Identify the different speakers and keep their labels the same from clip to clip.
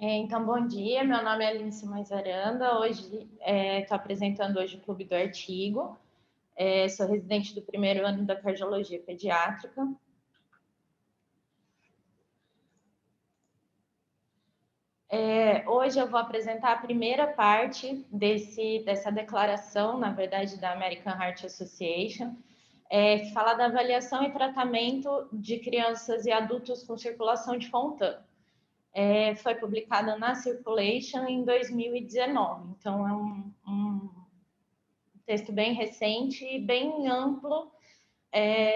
Speaker 1: Então, bom dia, meu nome é Aline Simões Aranda, hoje estou apresentando hoje o Clube do Artigo, sou residente do primeiro ano da Cardiologia Pediátrica. Hoje eu vou apresentar a primeira parte dessa declaração, na verdade, da American Heart Association, que fala da avaliação e tratamento de crianças e adultos com circulação de Fontan. Foi publicada na Circulation em 2019, então é um texto bem recente e bem amplo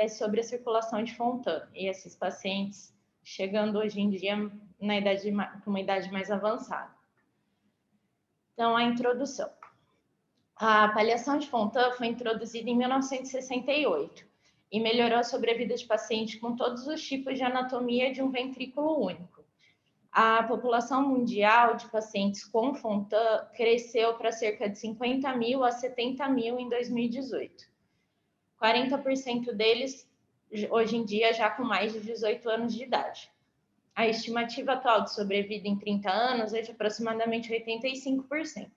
Speaker 1: sobre a circulação de Fontan e esses pacientes chegando hoje em dia com uma idade mais avançada. Então, a introdução. A paliação de Fontan foi introduzida em 1968 e melhorou a sobrevida de pacientes com todos os tipos de anatomia de um ventrículo único. A população mundial de pacientes com Fontan cresceu para cerca de 50 mil a 70 mil em 2018. 40% deles, hoje em dia, já com mais de 18 anos de idade. A estimativa atual de sobrevida em 30 anos é de aproximadamente 85%.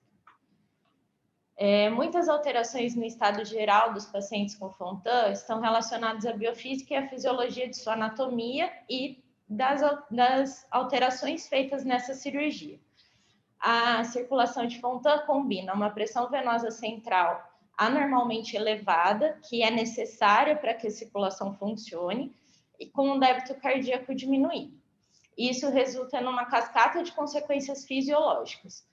Speaker 1: Muitas alterações no estado geral dos pacientes com Fontan estão relacionadas à biofísica e à fisiologia de sua anatomia e das alterações feitas nessa cirurgia. A circulação de Fontan combina uma pressão venosa central anormalmente elevada, que é necessária para que a circulação funcione, e com um débito cardíaco diminuído. Isso resulta numa cascata de consequências fisiológicas.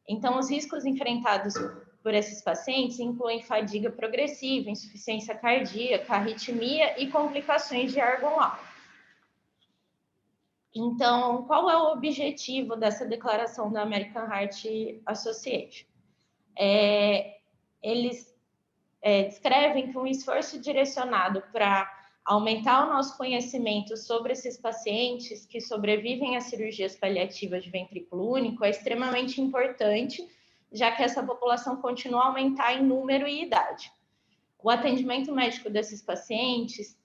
Speaker 1: Então, os riscos enfrentados por esses pacientes incluem fadiga progressiva, insuficiência cardíaca, arritmia e complicações de órgão-alvo. Então, qual é o objetivo dessa declaração da American Heart Association? Eles descrevem que um esforço direcionado para aumentar o nosso conhecimento sobre esses pacientes que sobrevivem a cirurgias paliativas de ventrículo único é extremamente importante, já que essa população continua a aumentar em número e idade. O atendimento médico desses pacientes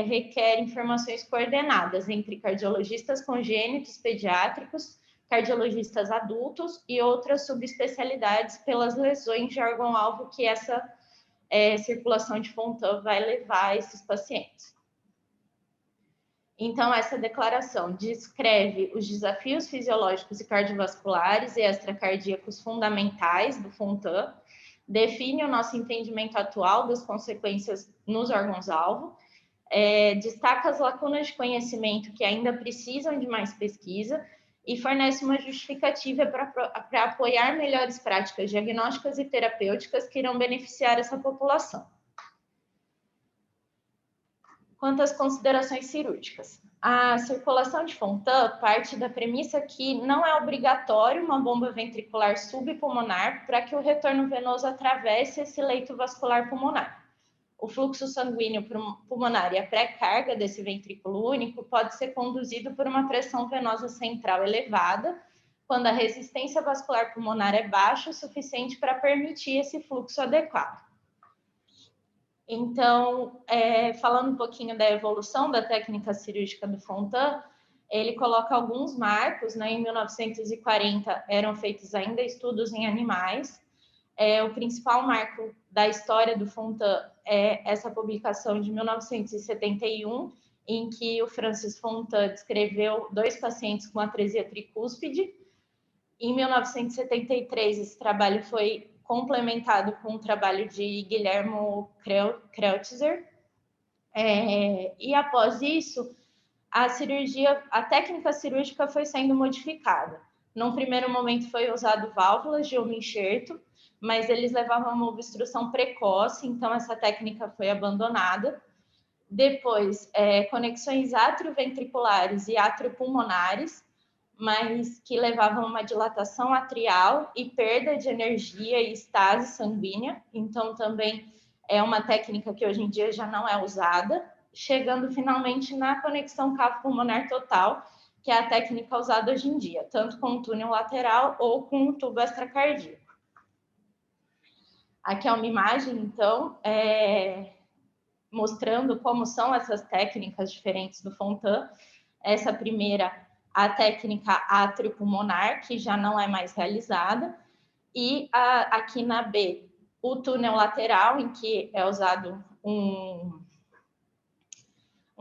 Speaker 1: requer informações coordenadas entre cardiologistas congênitos pediátricos, cardiologistas adultos e outras subespecialidades pelas lesões de órgão-alvo que essa circulação de Fontan vai levar a esses pacientes. Então, essa declaração descreve os desafios fisiológicos e cardiovasculares e extracardíacos fundamentais do Fontan, define o nosso entendimento atual das consequências nos órgãos-alvo, destaca as lacunas de conhecimento que ainda precisam de mais pesquisa e fornece uma justificativa para apoiar melhores práticas diagnósticas e terapêuticas que irão beneficiar essa população. Quanto às considerações cirúrgicas, a circulação de Fontan parte da premissa que não é obrigatório uma bomba ventricular subpulmonar para que o retorno venoso atravesse esse leito vascular pulmonar. O fluxo sanguíneo pulmonar e a pré-carga desse ventrículo único pode ser conduzido por uma pressão venosa central elevada, quando a resistência vascular pulmonar é baixa o suficiente para permitir esse fluxo adequado. Então, falando um pouquinho da evolução da técnica cirúrgica do Fontan, ele coloca alguns marcos, né? Em 1940 eram feitos ainda estudos em animais. O principal marco da história do Fontan é essa publicação de 1971, em que o Francis Fontan descreveu 2 pacientes com atresia tricúspide. Em 1973, esse trabalho foi complementado com o trabalho de Guillermo Kreutzer. E após isso, a técnica cirúrgica foi sendo modificada. Num primeiro momento foi usado válvulas de um enxerto, mas eles levavam a uma obstrução precoce, então essa técnica foi abandonada. Depois, conexões atrioventriculares e atriopulmonares, mas que levavam a uma dilatação atrial e perda de energia e estase sanguínea. Então, também é uma técnica que hoje em dia já não é usada, chegando finalmente na conexão cavo-pulmonar total, que é a técnica usada hoje em dia, tanto com o túnel lateral ou com o tubo extracardíaco. Aqui é uma imagem, então, mostrando como são essas técnicas diferentes do Fontan. Essa primeira a técnica átrio-pulmonar, que já não é mais realizada, e aqui na B, o túnel lateral, em que é usado um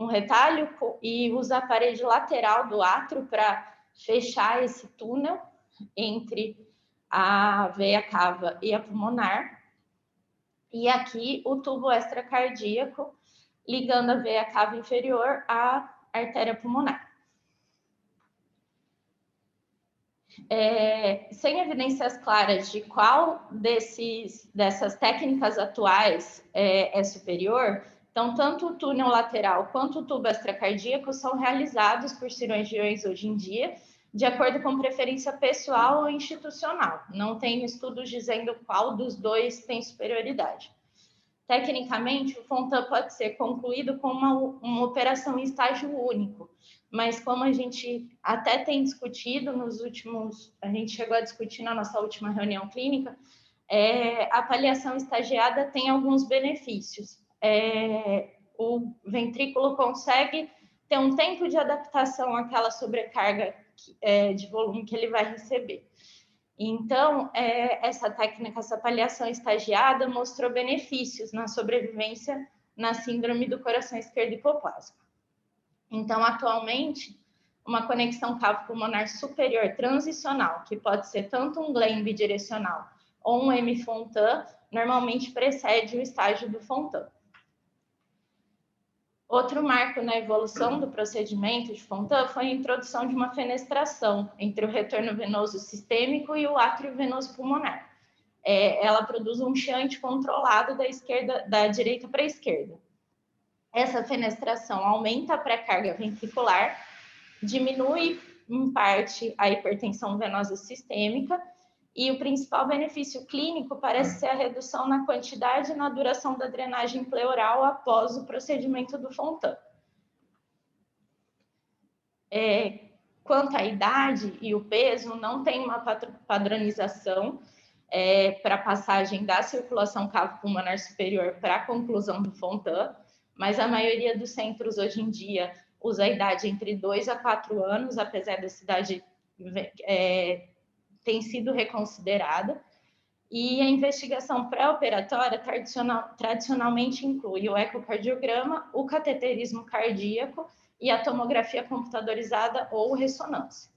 Speaker 1: retalho e usa a parede lateral do átrio para fechar esse túnel entre a veia cava e a pulmonar. E aqui o tubo extracardíaco ligando a veia cava inferior à artéria pulmonar. Sem evidências claras de qual dessas técnicas atuais é superior, então tanto o túnel lateral quanto o tubo extracardíaco são realizados por cirurgiões hoje em dia, de acordo com preferência pessoal ou institucional. Não tem estudos dizendo qual dos dois tem superioridade. Tecnicamente, o Fontan pode ser concluído com uma operação em estágio único, mas como a gente até tem discutido a gente chegou a discutir na nossa última reunião clínica, a paliação estagiada tem alguns benefícios. O ventrículo consegue ter um tempo de adaptação àquela sobrecarga de volume que ele vai receber. Então, essa técnica, essa paliação estagiada, mostrou benefícios na sobrevivência na síndrome do coração esquerdo hipoplásico. Então, atualmente, uma conexão cavo-pulmonar superior transicional, que pode ser tanto um Glenn bidirecional ou um M-Fontan, normalmente precede o estágio do Fontan. Outro marco na evolução do procedimento de Fontan foi a introdução de uma fenestração entre o retorno venoso sistêmico e o átrio venoso pulmonar. Ela produz um shunt controlado da direita para a esquerda. Essa fenestração aumenta a pré-carga ventricular, diminui em parte a hipertensão venosa sistêmica e o principal benefício clínico parece ser a redução na quantidade e na duração da drenagem pleural após o procedimento do Fontan. Quanto à idade e o peso, não tem uma padronização para a passagem da circulação cavo-pulmonar superior para a conclusão do Fontan, mas a maioria dos centros hoje em dia usa a idade entre 2 a 4 anos, apesar dessa idade tem sido reconsiderada, e a investigação pré-operatória tradicionalmente inclui o ecocardiograma, o cateterismo cardíaco e a tomografia computadorizada ou ressonância.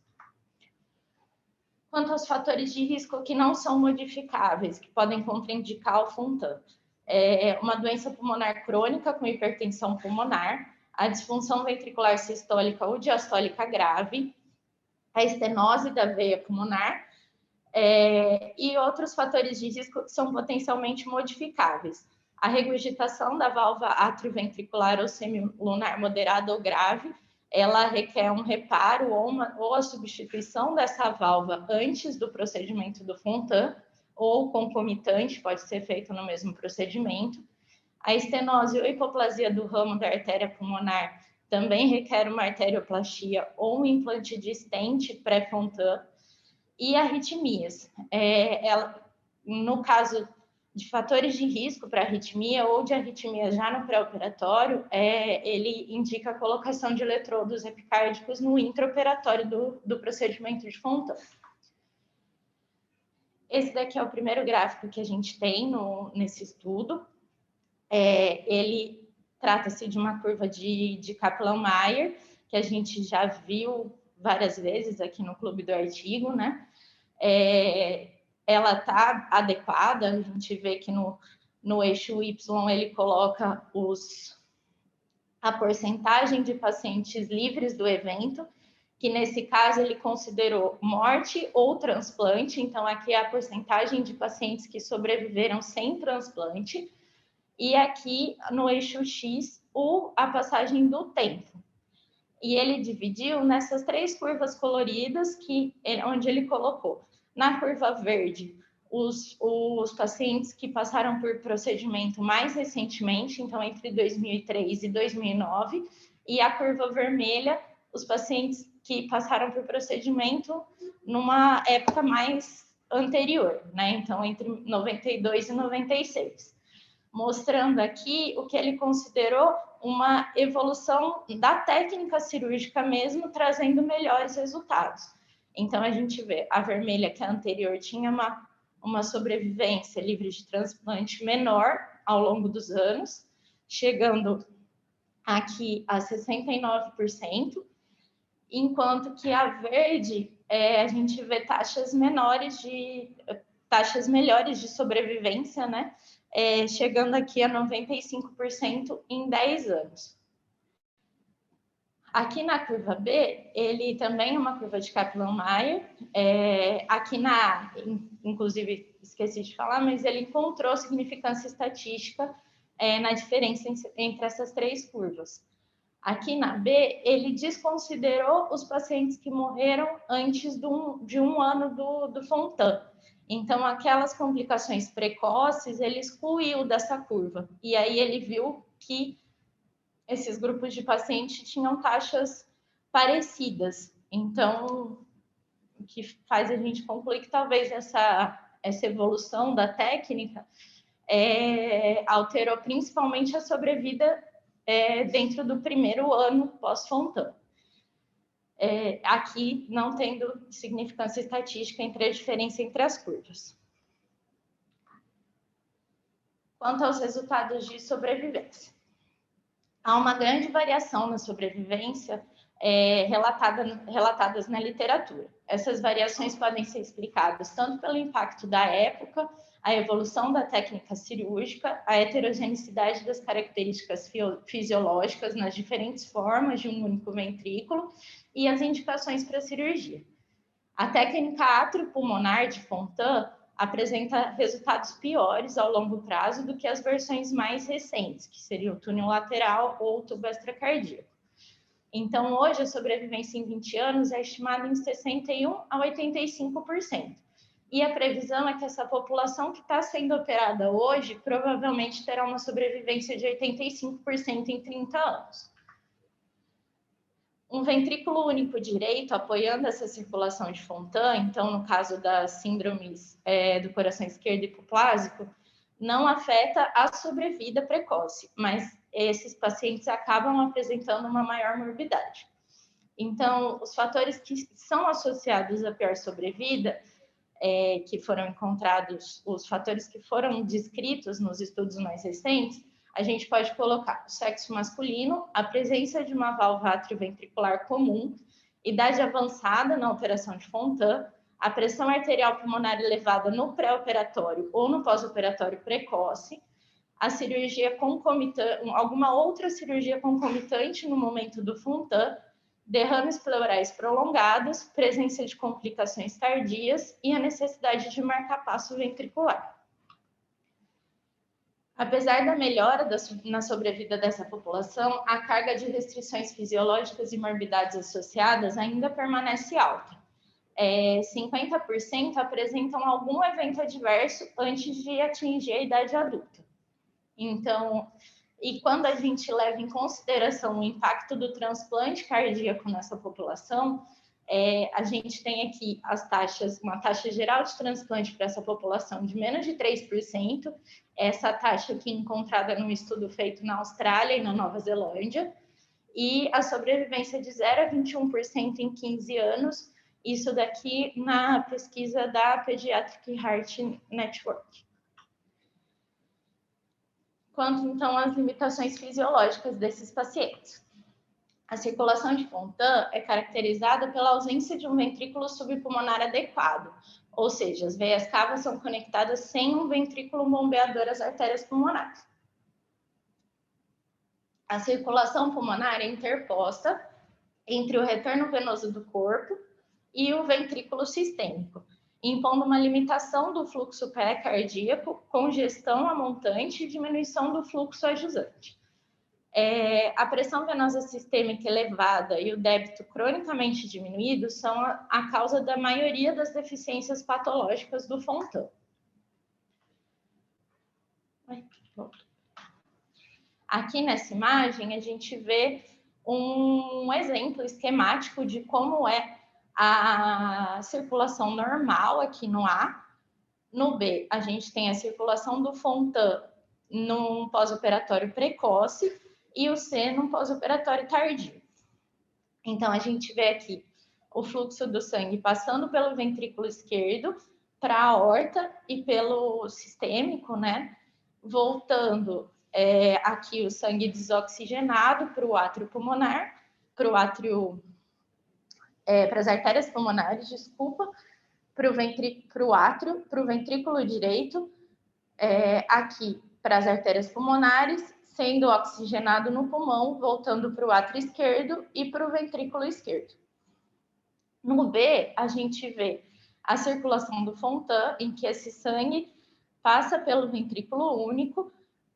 Speaker 1: Quanto aos fatores de risco que não são modificáveis, que podem contraindicar o Fontan, uma doença pulmonar crônica com hipertensão pulmonar, a disfunção ventricular sistólica ou diastólica grave, a estenose da veia pulmonar, e outros fatores de risco que são potencialmente modificáveis. A regurgitação da válvula atrioventricular ou semilunar moderada ou grave, ela requer um reparo ou a substituição dessa válvula antes do procedimento do Fontan, ou concomitante, pode ser feito no mesmo procedimento. A estenose ou hipoplasia do ramo da artéria pulmonar também requer uma arterioplastia ou um implante de stent pré-Fontan. E arritmias. No caso de fatores de risco para arritmia ou de arritmia já no pré-operatório, ele indica a colocação de eletrodos epicárdicos no intraoperatório do procedimento de Fontan. Esse daqui é o primeiro gráfico que a gente tem nesse estudo. Ele trata-se de uma curva de Kaplan-Meier, que a gente já viu várias vezes aqui no Clube do Artigo, né? Ela está adequada, a gente vê que no eixo Y ele coloca a porcentagem de pacientes livres do evento, que nesse caso ele considerou morte ou transplante, então aqui é a porcentagem de pacientes que sobreviveram sem transplante, e aqui no eixo X a passagem do tempo. E ele dividiu nessas 3 curvas coloridas onde ele colocou. Na curva verde, os pacientes que passaram por procedimento mais recentemente, então entre 2003 e 2009, e a curva vermelha, os pacientes que passaram por procedimento numa época mais anterior, né? Então entre 92 e 96. mostrando aqui o que ele considerou uma evolução da técnica cirúrgica mesmo, trazendo melhores resultados. Então, a gente vê a vermelha, que a anterior tinha uma sobrevivência livre de transplante menor ao longo dos anos, chegando aqui a 69%, enquanto que a verde, a gente vê taxas melhores de sobrevivência, né? Chegando aqui a 95% em 10 anos. Aqui na curva B, ele também é uma curva de Kaplan-Meier. Aqui inclusive, esqueci de falar, mas ele encontrou significância estatística na diferença entre essas três curvas. Aqui na B, ele desconsiderou os pacientes que morreram antes de um ano do Fontan. Então, aquelas complicações precoces, ele excluiu dessa curva. E aí ele viu que esses grupos de pacientes tinham taxas parecidas. Então, o que faz a gente concluir que talvez essa evolução da técnica alterou principalmente a sobrevida dentro do primeiro ano pós-Fontan. Aqui não tendo significância estatística entre a diferença entre as curvas. Quanto aos resultados de sobrevivência, há uma grande variação na sobrevivência relatadas na literatura. Essas variações podem ser explicadas tanto pelo impacto da época, a evolução da técnica cirúrgica, a heterogeneidade das características fisiológicas nas diferentes formas de um único ventrículo e as indicações para a cirurgia. A técnica atriopulmonar de Fontan apresenta resultados piores ao longo prazo do que as versões mais recentes, que seria o túnel lateral ou o tubo extracardíaco. Então, hoje, a sobrevivência em 20 anos é estimada em 61% a 85%. E a previsão é que essa população que está sendo operada hoje provavelmente terá uma sobrevivência de 85% em 30 anos. Um ventrículo único direito apoiando essa circulação de Fontan, então no caso das síndromes do coração esquerdo hipoplásico, não afeta a sobrevida precoce, mas esses pacientes acabam apresentando uma maior morbidade. Então, os fatores que são associados à pior sobrevida, que foram encontrados, os fatores que foram descritos nos estudos mais recentes, a gente pode colocar o sexo masculino, a presença de uma válvula atrioventricular comum, idade avançada na operação de Fontan, a pressão arterial pulmonar elevada no pré-operatório ou no pós-operatório precoce, a cirurgia concomitante, alguma outra cirurgia concomitante no momento do Fontan, derrames pleurais prolongados, presença de complicações tardias e a necessidade de marca-passo ventricular. Apesar da melhora na sobrevida dessa população, a carga de restrições fisiológicas e morbidades associadas ainda permanece alta. 50% apresentam algum evento adverso antes de atingir a idade adulta. Então, e quando a gente leva em consideração o impacto do transplante cardíaco nessa população, a gente tem aqui uma taxa geral de transplante para essa população de menos de 3%, essa taxa aqui encontrada num estudo feito na Austrália e na Nova Zelândia, e a sobrevivência de 0 a 21% em 15 anos, isso daqui na pesquisa da Pediatric Heart Network. Quanto, então, às limitações fisiológicas desses pacientes. A circulação de Fontan é caracterizada pela ausência de um ventrículo subpulmonar adequado, ou seja, as veias cavas são conectadas sem um ventrículo bombeador às artérias pulmonares. A circulação pulmonar é interposta entre o retorno venoso do corpo e o ventrículo sistêmico, impondo uma limitação do fluxo pré-cardíaco, congestão a montante e diminuição do fluxo ajusante. A pressão venosa sistêmica elevada e o débito cronicamente diminuído são a causa da maioria das deficiências patológicas do Fontan. Aqui nessa imagem, a gente vê um exemplo esquemático de como é a circulação normal aqui no A. No B, a gente tem a circulação do Fontan num pós-operatório precoce e o C num pós-operatório tardio. Então, a gente vê aqui o fluxo do sangue passando pelo ventrículo esquerdo para a aorta e pelo sistêmico, né? Voltando aqui o sangue desoxigenado para o átrio pulmonar, para as artérias pulmonares, desculpa, para o átrio, para o ventrículo direito, aqui para as artérias pulmonares, sendo oxigenado no pulmão, voltando para o átrio esquerdo e para o ventrículo esquerdo. No B, a gente vê a circulação do Fontan, em que esse sangue passa pelo ventrículo único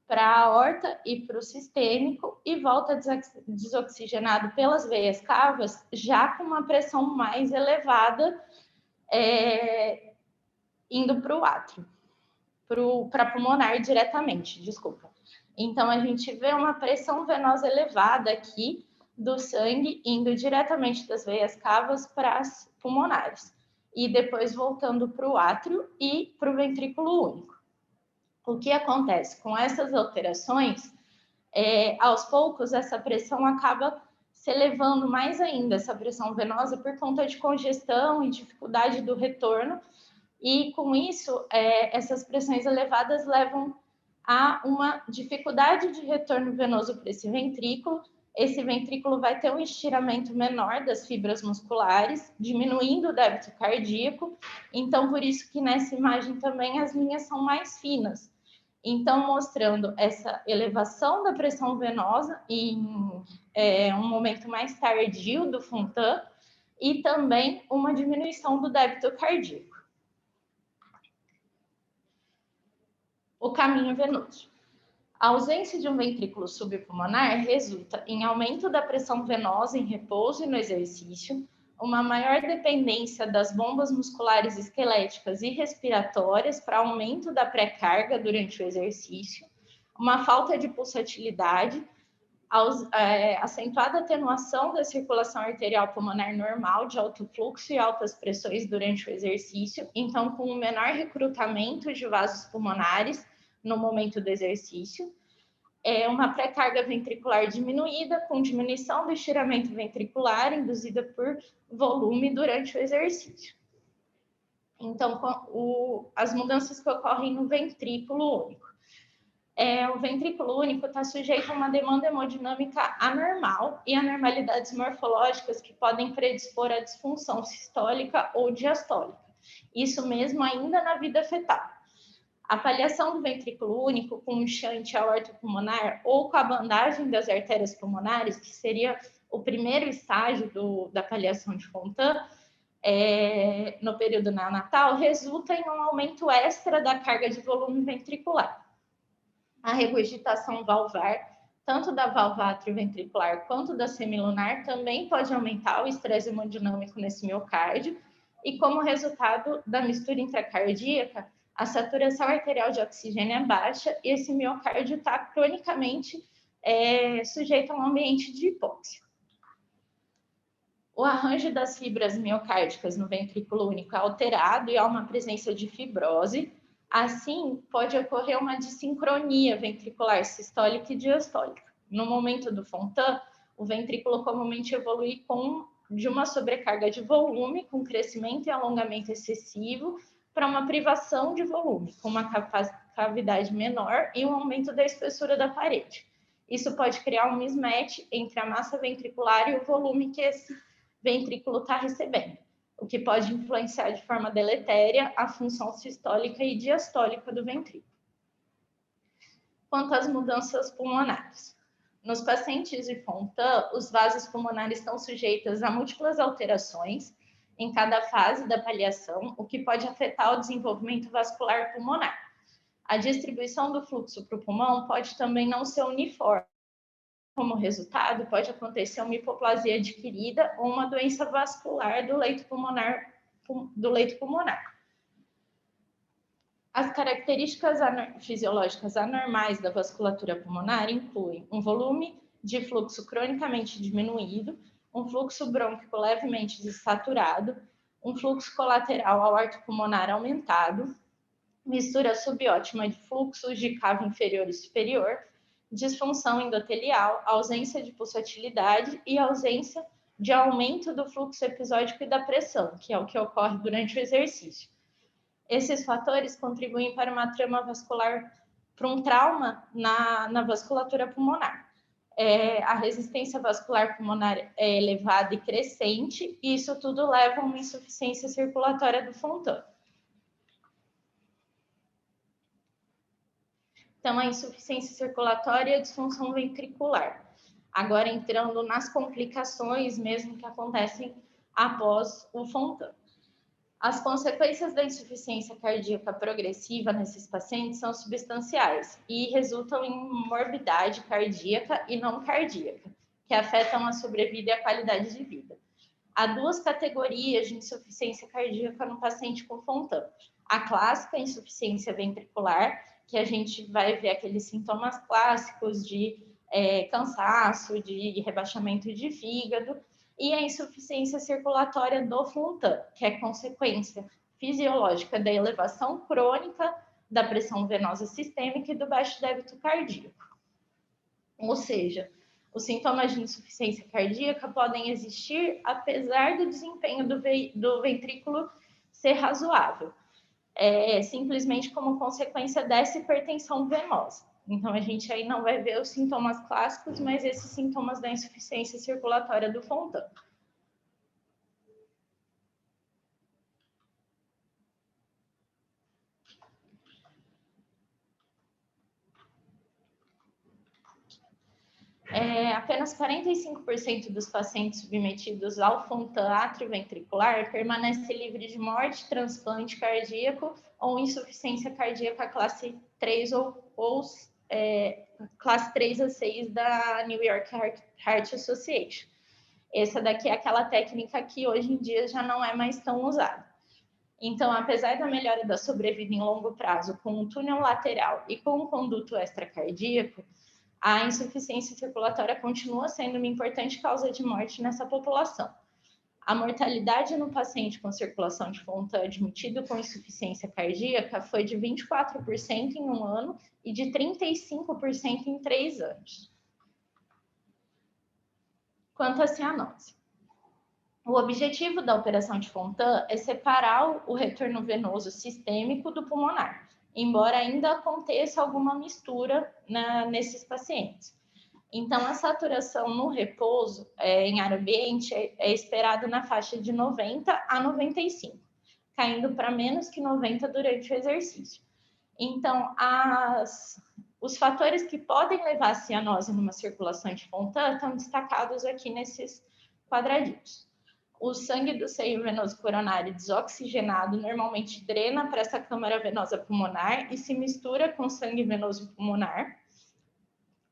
Speaker 1: para a aorta e para o sistêmico e volta desoxigenado pelas veias cavas, já com uma pressão mais elevada, indo para o átrio, para a pulmonar diretamente, desculpa. Então, a gente vê uma pressão venosa elevada aqui do sangue indo diretamente das veias cavas para as pulmonares e depois voltando para o átrio e para o ventrículo único. O que acontece com essas alterações? Aos poucos, essa pressão acaba se elevando mais ainda, essa pressão venosa, por conta de congestão e dificuldade do retorno, e com isso, essas pressões elevadas levam a uma dificuldade de retorno venoso para esse ventrículo vai ter um estiramento menor das fibras musculares, diminuindo o débito cardíaco, então por isso que nessa imagem também as linhas são mais finas, então mostrando essa elevação da pressão venosa em um momento mais tardio do Fontan e também uma diminuição do débito cardíaco. O caminho venoso. A ausência de um ventrículo subpulmonar resulta em aumento da pressão venosa em repouso e no exercício, uma maior dependência das bombas musculares esqueléticas e respiratórias para aumento da pré-carga durante o exercício, uma falta de pulsatilidade, acentuada atenuação da circulação arterial pulmonar normal de alto fluxo e altas pressões durante o exercício, então com um menor recrutamento de vasos pulmonares no momento do exercício, uma pré-carga ventricular diminuída, com diminuição do estiramento ventricular induzida por volume durante o exercício. Então, as mudanças que ocorrem no ventrículo único. O ventrículo único está sujeito a uma demanda hemodinâmica anormal e anormalidades morfológicas que podem predispor à disfunção sistólica ou diastólica. Isso mesmo ainda na vida fetal. A paliação do ventrículo único com um shunt aortopulmonar ou com a bandagem das artérias pulmonares, que seria o primeiro estágio da paliação de Fontan, no período neonatal, resulta em um aumento extra da carga de volume ventricular. A regurgitação valvar, tanto da válvula atrioventricular quanto da semilunar, também pode aumentar o estresse hemodinâmico nesse miocárdio, e como resultado da mistura intracardíaca, a saturação arterial de oxigênio é baixa e esse miocárdio está cronicamente sujeito a um ambiente de hipóxia. O arranjo das fibras miocárdicas no ventrículo único é alterado e há uma presença de fibrose. Assim, pode ocorrer uma dissincronia ventricular sistólica e diastólica. No momento do Fontan, o ventrículo comumente evolui de uma sobrecarga de volume, com crescimento e alongamento excessivo, para uma privação de volume, com uma cavidade menor e um aumento da espessura da parede. Isso pode criar um mismatch entre a massa ventricular e o volume que esse ventrículo está recebendo, o que pode influenciar de forma deletéria a função sistólica e diastólica do ventrículo. Quanto às mudanças pulmonares. Nos pacientes de Fontan, os vasos pulmonares estão sujeitos a múltiplas alterações em cada fase da paliação, o que pode afetar o desenvolvimento vascular pulmonar. A distribuição do fluxo para o pulmão pode também não ser uniforme. Como resultado, pode acontecer uma hipoplasia adquirida ou uma doença vascular do leito pulmonar. As características fisiológicas anormais da vasculatura pulmonar incluem um volume de fluxo cronicamente diminuído, um fluxo brônquico levemente desaturado, um fluxo colateral aortopulmonar aumentado, mistura subótima de fluxos de cavo inferior e superior, disfunção endotelial, ausência de pulsatilidade e ausência de aumento do fluxo episódico e da pressão, que é o que ocorre durante o exercício. Esses fatores contribuem para uma trama vascular, para um trauma na vasculatura pulmonar. A resistência vascular pulmonar é elevada e crescente, e isso tudo leva a uma insuficiência circulatória do Fontan. Então, a insuficiência circulatória e a disfunção ventricular. Agora, entrando nas complicações mesmo que acontecem após o Fontan. As consequências da insuficiência cardíaca progressiva nesses pacientes são substanciais e resultam em morbidade cardíaca e não cardíaca, que afetam a sobrevida e a qualidade de vida. Há duas categorias de insuficiência cardíaca no paciente com Fontan. A clássica insuficiência ventricular, que a gente vai ver aqueles sintomas clássicos de cansaço, de rebaixamento de fígado, e a insuficiência circulatória do Fontan, que é consequência fisiológica da elevação crônica da pressão venosa sistêmica e do baixo débito cardíaco. Ou seja, os sintomas de insuficiência cardíaca podem existir apesar do desempenho do ventrículo ser razoável, simplesmente como consequência dessa hipertensão venosa. Então, a gente aí não vai ver os sintomas clássicos, mas esses sintomas da insuficiência circulatória do Fontan. Apenas 45% dos pacientes submetidos ao Fontan atrioventricular permanece livre de morte, transplante cardíaco ou insuficiência cardíaca classe 3 ou classe 3 a 6 da New York Heart Association. Essa daqui é aquela técnica que hoje em dia já não é mais tão usada. Então, apesar da melhora da sobrevida em longo prazo com um túnel lateral e com um conduto extracardíaco, a insuficiência circulatória continua sendo uma importante causa de morte nessa população. A mortalidade no paciente com circulação de Fontan admitido com insuficiência cardíaca foi de 24% em um ano e de 35% em 3 anos. Quanto à cianose. O objetivo da operação de Fontan é separar o retorno venoso sistêmico do pulmonar, embora ainda aconteça alguma mistura nesses pacientes. Então, a saturação no repouso em ar ambiente é esperada na faixa de 90 a 95, caindo para menos que 90 durante o exercício. Então, os fatores que podem levar a cianose numa circulação de Fontan estão destacados aqui nesses quadradinhos. O sangue do seio venoso coronário desoxigenado normalmente drena para essa câmara venosa pulmonar e se mistura com sangue venoso pulmonar.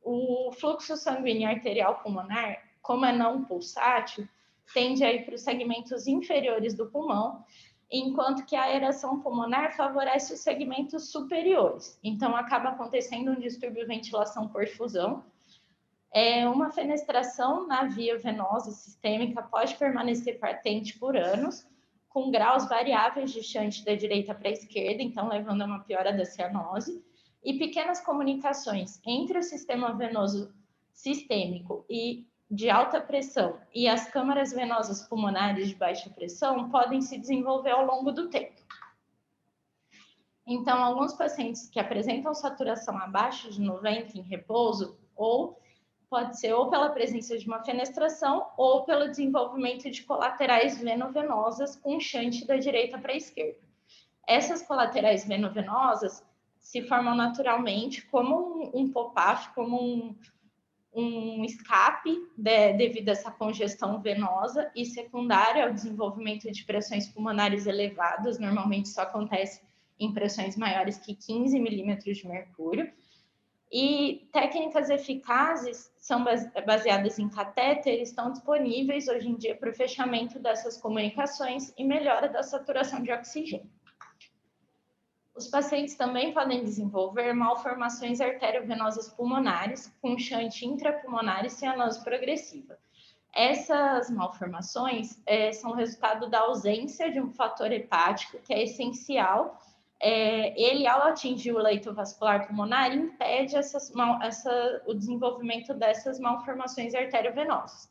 Speaker 1: O fluxo sanguíneo arterial pulmonar, como é não pulsátil, tende a ir para os segmentos inferiores do pulmão, enquanto que a aeração pulmonar favorece os segmentos superiores. Então, acaba acontecendo um distúrbio de ventilação por fusão. Uma fenestração na via venosa sistêmica pode permanecer patente por anos, com graus variáveis de shunt da direita para a esquerda, então levando a uma piora da cianose, e pequenas comunicações entre o sistema venoso sistêmico e de alta pressão e as câmaras venosas pulmonares de baixa pressão podem se desenvolver ao longo do tempo. Então, alguns pacientes que apresentam saturação abaixo de 90 em repouso, pode ser ou pela presença de uma fenestração ou pelo desenvolvimento de colaterais venovenosas com shunt da direita para a esquerda. Essas colaterais venovenosas se formam naturalmente como um pop-off, como um escape devido a essa congestão venosa e secundária ao desenvolvimento de pressões pulmonares elevadas, normalmente isso acontece em pressões maiores que 15 milímetros de mercúrio. E técnicas eficazes são baseadas em catéter, estão disponíveis hoje em dia para o fechamento dessas comunicações e melhora da saturação de oxigênio. Os pacientes também podem desenvolver malformações arteriovenosas pulmonares com shunt intrapulmonar e cianose progressiva. Essas malformações são resultado da ausência de um fator hepático que é essencial ele, ao atingir o leito vascular pulmonar, impede o desenvolvimento dessas malformações arteriovenosas.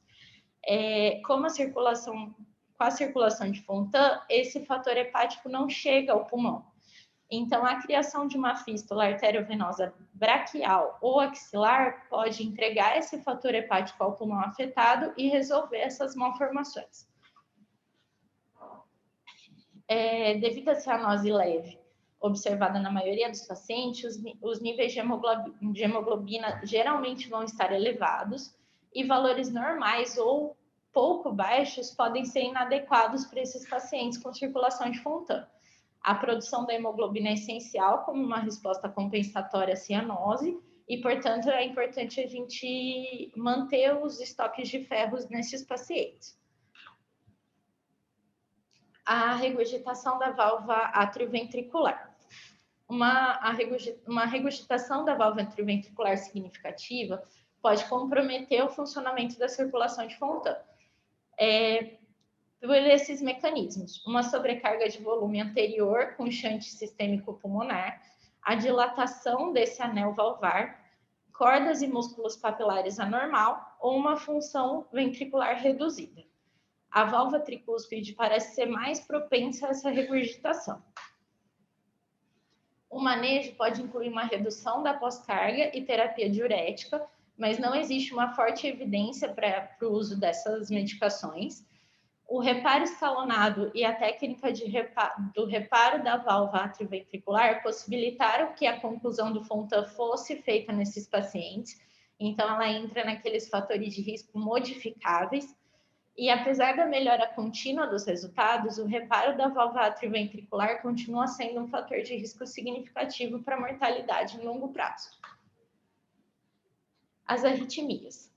Speaker 1: Com a circulação de Fontan, esse fator hepático não chega ao pulmão. Então, a criação de uma fístula arteriovenosa braquial ou axilar pode entregar esse fator hepático ao pulmão afetado e resolver essas malformações. Devido à cianose leve observada na maioria dos pacientes, os níveis de hemoglobina geralmente vão estar elevados e valores normais ou pouco baixos podem ser inadequados para esses pacientes com circulação de Fontan. A produção da hemoglobina é essencial como uma resposta compensatória à cianose e, portanto, é importante a gente manter os estoques de ferros nesses pacientes. A regurgitação da válvula atrioventricular. Uma regurgitação da válvula atrioventricular significativa pode comprometer o funcionamento da circulação de Fontan. Por esses mecanismos, uma sobrecarga de volume anterior com shunt sistêmico pulmonar, a dilatação desse anel valvar, cordas e músculos papilares anormal ou uma função ventricular reduzida. A válvula tricúspide parece ser mais propensa a essa regurgitação. O manejo pode incluir uma redução da pós-carga e terapia diurética, mas não existe uma forte evidência para o uso dessas medicações. O reparo escalonado e a técnica do reparo da válvula atrioventricular possibilitaram que a conclusão do Fontan fosse feita nesses pacientes. Então, ela entra naqueles fatores de risco modificáveis. E, apesar da melhora contínua dos resultados, o reparo da válvula atrioventricular continua sendo um fator de risco significativo para a mortalidade em longo prazo. As arritmias.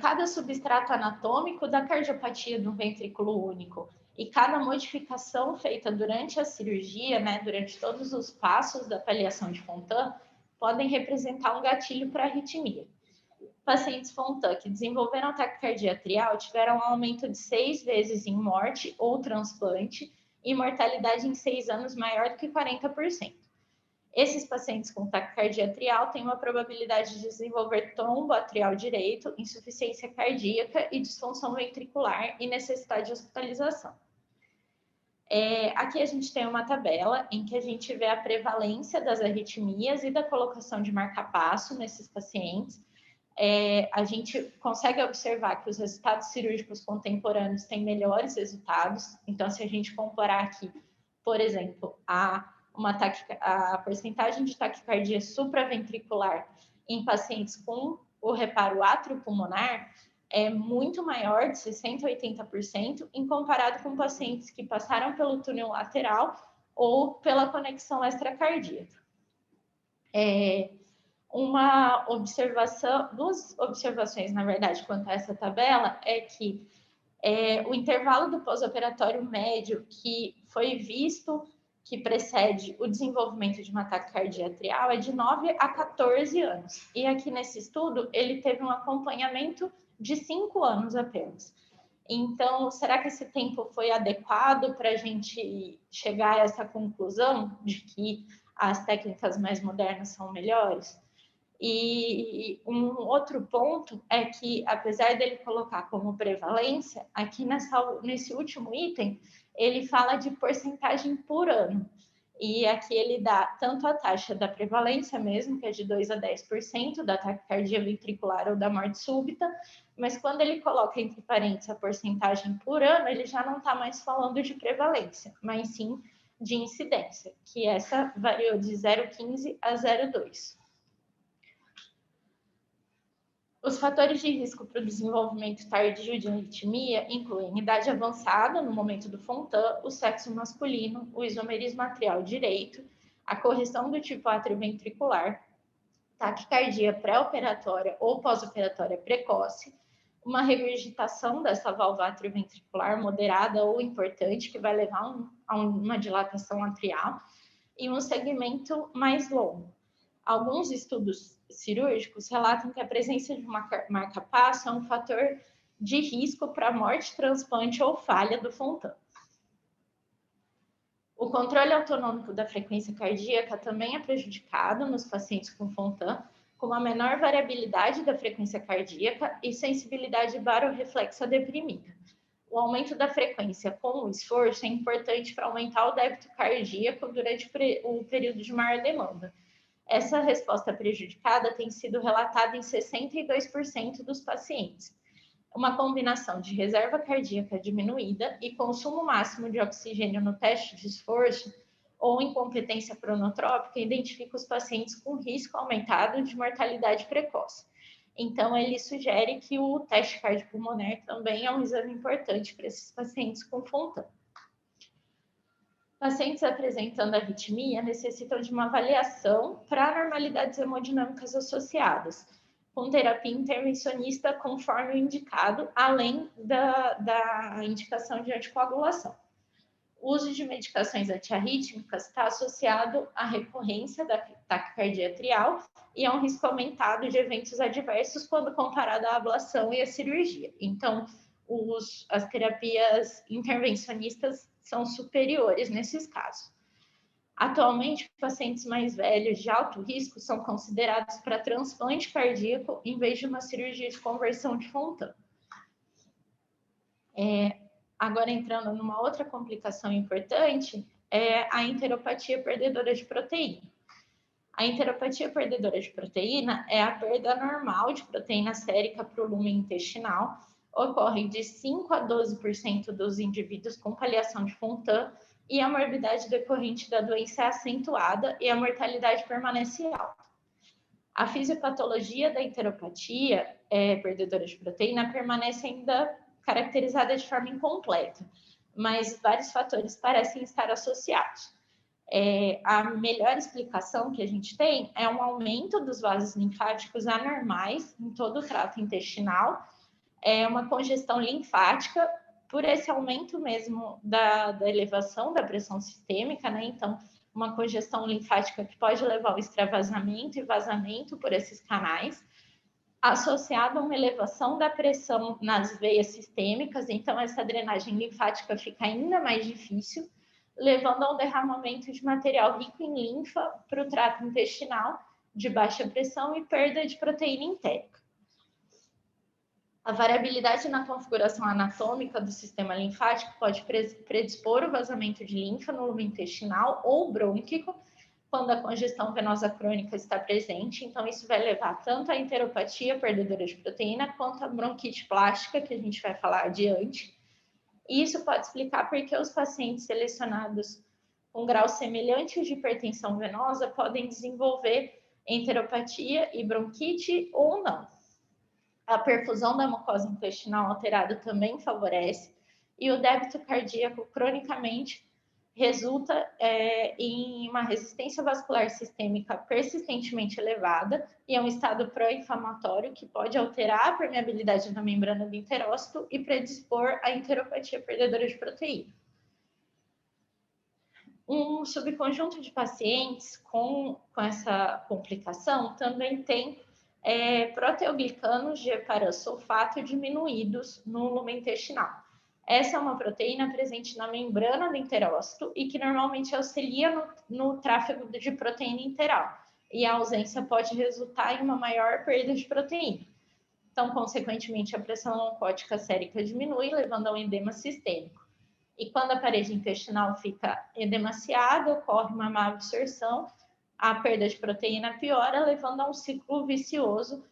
Speaker 1: Cada substrato anatômico da cardiopatia do ventrículo único e cada modificação feita durante a cirurgia, durante todos os passos da paliação de Fontan, podem representar um gatilho para arritmia. Pacientes Fontan que desenvolveram taquicardia atrial tiveram um aumento de 6 vezes em morte ou transplante e mortalidade em 6 anos maior do que 40%. Esses pacientes com taquicardia atrial têm uma probabilidade de desenvolver tombo atrial direito, insuficiência cardíaca e disfunção ventricular e necessidade de hospitalização. Aqui a gente tem uma tabela em que a gente vê a prevalência das arritmias e da colocação de marca-passo nesses pacientes. A gente consegue observar que os resultados cirúrgicos contemporâneos têm melhores resultados. Então, se a gente comparar aqui, por exemplo, a porcentagem de taquicardia supraventricular em pacientes com o reparo atriopulmonar é muito maior, de 60% a 80%, em comparado com pacientes que passaram pelo túnel lateral ou pela conexão extracardíaca. Duas observações, na verdade, quanto a essa tabela, é que o intervalo do pós-operatório médio que foi visto que precede o desenvolvimento de uma taquicardia atrial é de 9 a 14 anos. E aqui nesse estudo, ele teve um acompanhamento de 5 anos apenas. Então, será que esse tempo foi adequado para a gente chegar a essa conclusão de que as técnicas mais modernas são melhores? E um outro ponto é que, apesar dele colocar como prevalência, aqui nesse último item, ele fala de porcentagem por ano. E aqui ele dá tanto a taxa da prevalência mesmo, que é de 2 a 10% da taquicardia ventricular ou da morte súbita, mas quando ele coloca entre parênteses a porcentagem por ano, ele já não está mais falando de prevalência, mas sim de incidência, que essa variou de 0,15 a 0,2. Os fatores de risco para o desenvolvimento tardio de arritmia incluem idade avançada no momento do Fontan, o sexo masculino, o isomerismo atrial direito, a correção do tipo atrioventricular, taquicardia pré-operatória ou pós-operatória precoce, uma regurgitação dessa válvula atrioventricular moderada ou importante, que vai levar a uma dilatação atrial, e um segmento mais longo. Alguns estudos cirúrgicos relatam que a presença de uma marca-passo é um fator de risco para morte, transplante ou falha do Fontan. O controle autonômico da frequência cardíaca também é prejudicado nos pacientes com Fontan, com uma menor variabilidade da frequência cardíaca e sensibilidade barorreflexa deprimida. O aumento da frequência com o esforço é importante para aumentar o débito cardíaco durante o período de maior demanda. Essa resposta prejudicada tem sido relatada em 62% dos pacientes. Uma combinação de reserva cardíaca diminuída e consumo máximo de oxigênio no teste de esforço ou incompetência cronotrópica identifica os pacientes com risco aumentado de mortalidade precoce. Então, ele sugere que o teste cardiopulmonar também é um exame importante para esses pacientes com Fontan. Pacientes apresentando arritmia necessitam de uma avaliação para anormalidades hemodinâmicas associadas, com terapia intervencionista conforme o indicado, além da indicação de anticoagulação. O uso de medicações antiarrítmicas está associado à recorrência da taquicardia atrial e a um risco aumentado de eventos adversos quando comparado à ablação e à cirurgia. Então, as terapias intervencionistas são superiores nesses casos. Atualmente, pacientes mais velhos de alto risco são considerados para transplante cardíaco em vez de uma cirurgia de conversão de Fontan. Agora, entrando numa outra complicação importante, é a enteropatia perdedora de proteína. A enteropatia perdedora de proteína é a perda normal de proteína sérica para o lumen intestinal, ocorre de 5 a 12% dos indivíduos com paliação de Fontan e a morbidade decorrente da doença é acentuada e a mortalidade permanece alta. A fisiopatologia da enteropatia perdedora de proteína permanece ainda caracterizada de forma incompleta, mas vários fatores parecem estar associados. A melhor explicação que a gente tem é um aumento dos vasos linfáticos anormais em todo o trato intestinal, uma congestão linfática por esse aumento mesmo da elevação da pressão sistêmica, né? Então, uma congestão linfática que pode levar ao extravasamento e vazamento por esses canais, associado a uma elevação da pressão nas veias sistêmicas, então essa drenagem linfática fica ainda mais difícil, levando ao derramamento de material rico em linfa para o trato intestinal de baixa pressão e perda de proteína entérica. A variabilidade na configuração anatômica do sistema linfático pode predispor o vazamento de linfa no lumen intestinal ou brônquico, quando a congestão venosa crônica está presente. Então, isso vai levar tanto à enteropatia perdedora de proteína, quanto à bronquite plástica, que a gente vai falar adiante. E isso pode explicar porque os pacientes selecionados com grau semelhante de hipertensão venosa podem desenvolver enteropatia e bronquite ou não. A perfusão da mucosa intestinal alterada também favorece, e o débito cardíaco cronicamente resulta em uma resistência vascular sistêmica persistentemente elevada e é um estado pró-inflamatório que pode alterar a permeabilidade da membrana do enterócito e predispor à enteropatia perdedora de proteína. Um subconjunto de pacientes com essa complicação também tem proteoglicanos de heparansulfato diminuídos no lumen intestinal. Essa é uma proteína presente na membrana do enterócito e que normalmente auxilia no tráfego de proteína enteral. E a ausência pode resultar em uma maior perda de proteína. Então, consequentemente, a pressão oncótica sérica diminui, levando ao edema sistêmico. E quando a parede intestinal fica edemaciada, ocorre uma má absorção, a perda de proteína piora, levando a um ciclo vicioso